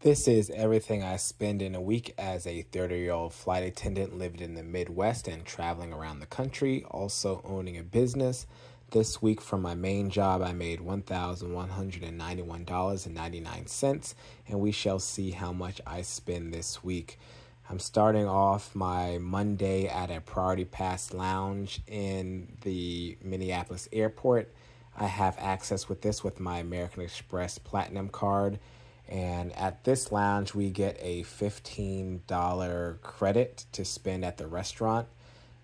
This is everything I spend in a week as a 30-year-old flight attendant living in the Midwest and traveling around the country, also owning a business. This week from my main job, I made $1,191.99, and we shall see how much I spend this week. I'm starting off my Monday at a Priority Pass lounge in the Minneapolis airport. I have access with this with my American Express Platinum card. And at this lounge, we get a $15 credit to spend at the restaurant.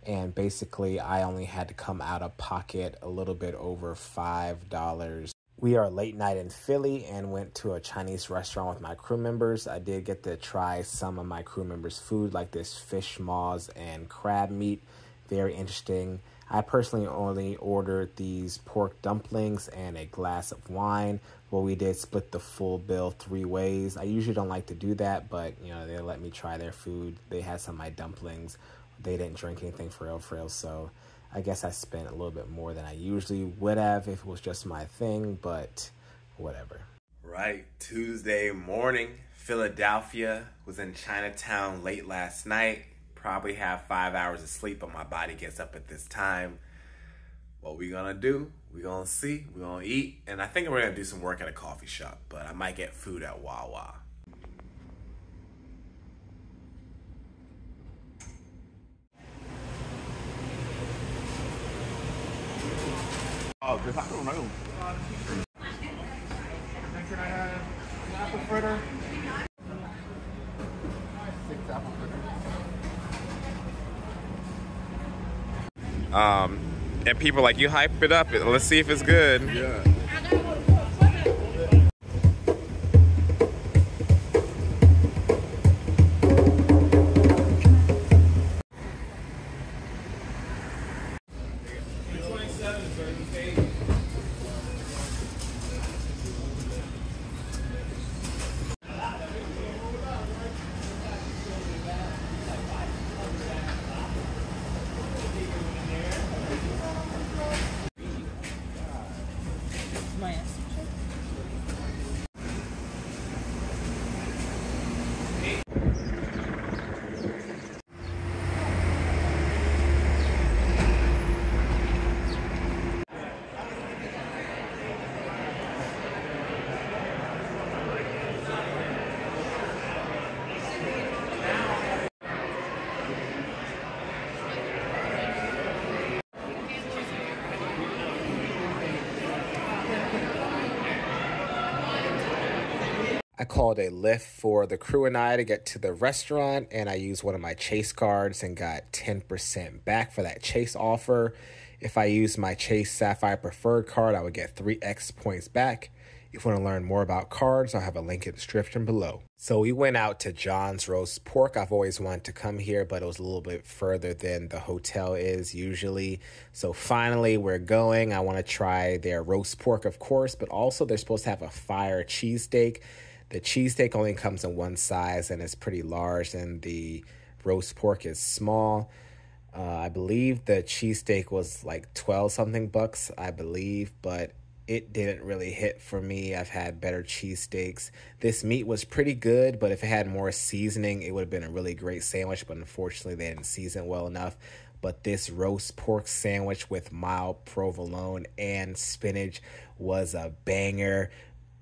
And basically, I only had to come out of pocket a little bit over $5. We are late night in Philly and went to a Chinese restaurant with my crew members. I did get to try some of my crew members' food, like this fish maws and crab meat. Very interesting. I personally only ordered these pork dumplings and a glass of wine. Well, we did split the full bill 3 ways. I usually don't like to do that, but you know, they let me try their food. They had some of my dumplings. They didn't drink anything for real, so I guess I spent a little bit more than I usually would have if it was just my thing, but whatever. Right, Tuesday morning, Philadelphia, was in Chinatown late last night. Probably have 5 hours of sleep, but my body gets up at this time. What we gonna do? We gonna see, we gonna eat, and I think we're gonna do some work at a coffee shop, but I might get food at Wawa. Oh, because I don't know. Can I have an apple fritter? 6 apple fritters. And people like, you hype it up, let's see if it's good. Yeah. I called a Lyft for the crew and I to get to the restaurant, and I used one of my Chase cards and got 10% back for that Chase offer. If I used my Chase Sapphire Preferred card, I would get 3x points back. If you want to learn more about cards, I'll have a link in the description below. So we went out to John's Roast Pork. I've always wanted to come here, but it was a little bit further than the hotel is usually. So finally, we're going. I want to try their roast pork, of course, but also they're supposed to have a fire cheesesteak. The cheesesteak only comes in one size and it's pretty large, and the roast pork is small. I believe the cheesesteak was like 12 something bucks, I believe, but it didn't really hit for me. I've had better cheesesteaks. This meat was pretty good, but if it had more seasoning, it would have been a really great sandwich, but unfortunately they didn't season it well enough. But this roast pork sandwich with mild provolone and spinach was a banger.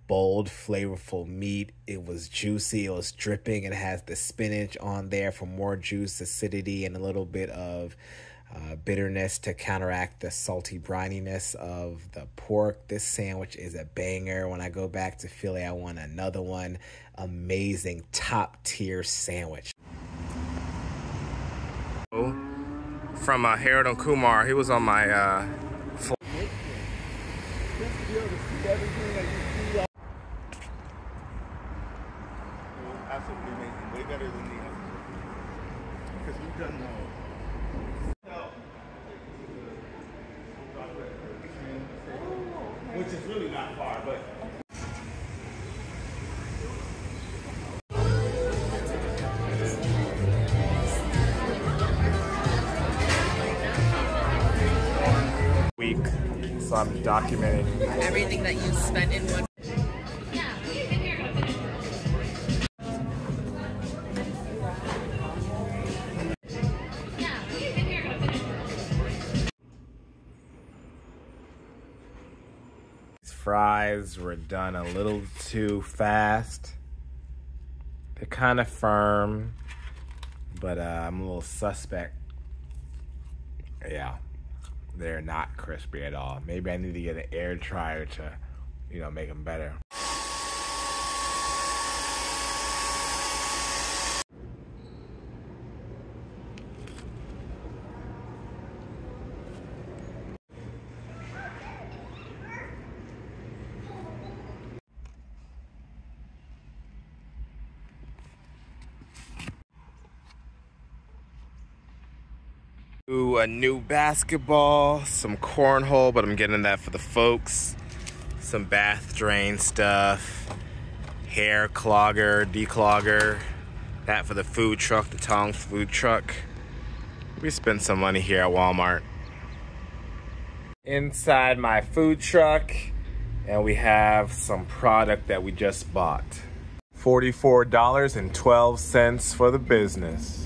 Bold, flavorful meat. It was juicy. It was dripping. It has the spinach on there for more juice, acidity, and a little bit of bitterness to counteract the salty brininess of the pork. This sandwich is a banger. When I go back to Philly, I want another one. Amazing, top tier sandwich. From Harold and Kumar, he was on my Absolutely amazing. Way better than the others. Because we've done which is really not far, but week, so I'm documenting everything that you spent in one fries were done a little too fast. They're kind of firm, but I'm a little suspect. Yeah, they're not crispy at all. Maybe I need to get an air fryer to, you know, make them better. Ooh, a new basketball, some cornhole, but I'm getting that for the folks. Some bath drain stuff, hair clogger, declogger. That for the food truck, the Tongs food truck. We spent some money here at Walmart. Inside my food truck, and we have some product that we just bought. $44.12 for the business.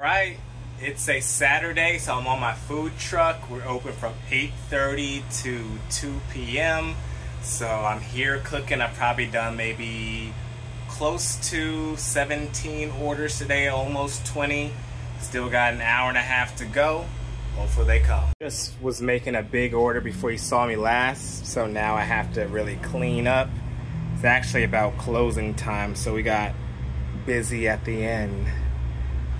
Right, it's a Saturday, so I'm on my food truck. We're open from 8:30 to 2 p.m. So I'm here cooking. I've probably done maybe close to 17 orders today, almost 20. Still got an hour and a half to go. Hopefully they come. Just was making a big order before you saw me last, so now I have to really clean up. It's actually about closing time, so we got busy at the end.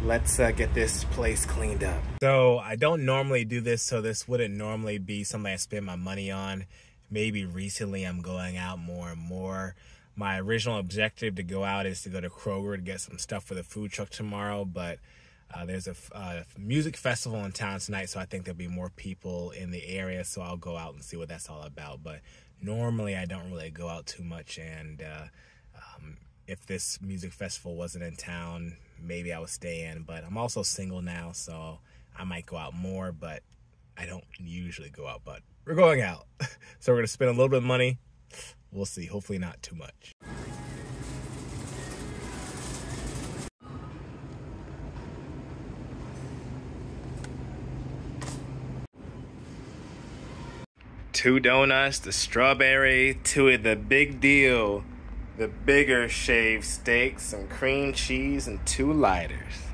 Let's get this place cleaned up. So I don't normally do this, so this wouldn't normally be something I spend my money on. Maybe recently I'm going out more and more. My original objective to go out is to go to Kroger to get some stuff for the food truck tomorrow, but there's a music festival in town tonight, so I think there'll be more people in the area, so I'll go out and see what that's all about. But normally I don't really go out too much, and if this music festival wasn't in town, maybe I would stay in. But I'm also single now, so I might go out more, but I don't usually go out, but we're going out. So we're gonna spend a little bit of money. We'll see, hopefully not too much. Two donuts, the strawberry, two of the big deal, the bigger shaved steaks, some cream cheese, and 2 lighters.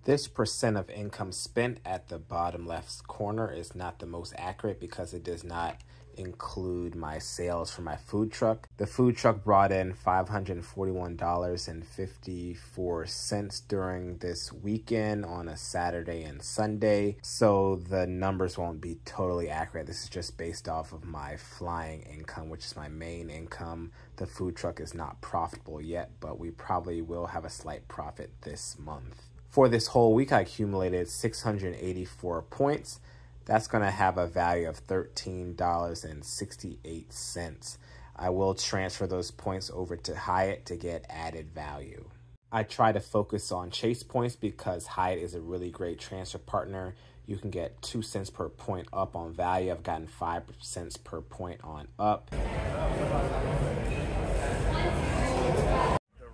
This percent of income spent at the bottom left corner is not the most accurate because it does not include my sales for my food truck. The food truck brought in $541.54 during this weekend on a Saturday and Sunday, so the numbers won't be totally accurate. This is just based off of my flying income, which is my main income. The food truck is not profitable yet, but we probably will have a slight profit this month. For this whole week, I accumulated 684 points. That's going to have a value of $13.68. I will transfer those points over to Hyatt to get added value. I try to focus on Chase points because Hyatt is a really great transfer partner. You can get 2 cents per point up on value. I've gotten 5 cents per point on up.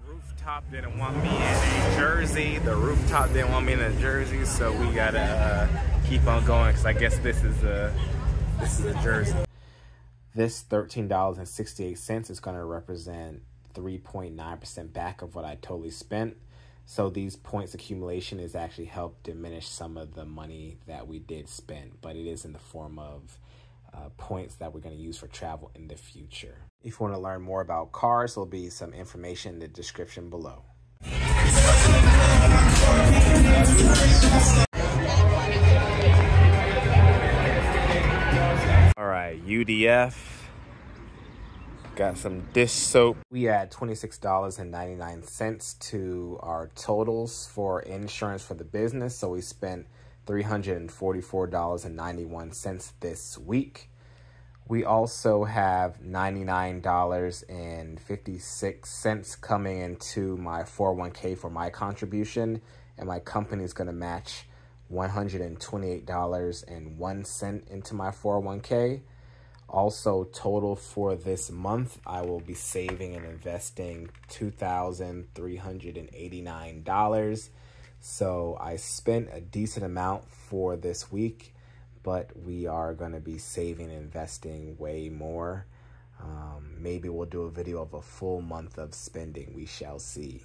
Rooftop didn't want me in a jersey. The rooftop didn't want me in a jersey, so we gotta keep on going because I guess this is a jersey. This $13.68 is gonna represent 3.9% back of what I totally spent. So these points accumulation is actually helped diminish some of the money that we did spend, but it is in the form of points that we're going to use for travel in the future. If you want to learn more about cars, there'll be some information in the description below. All right, UDF. Got some dish soap. We add $26.99 to our totals for insurance for the business, so we spent $344.91 this week. We also have $99.56 coming into my 401k for my contribution, and my company is going to match $128.01 into my 401k. Also, total for this month, I will be saving and investing $2,389. So I spent a decent amount for this week, but we are going to be saving and investing way more. Maybe we'll do a video of a full month of spending. We shall see.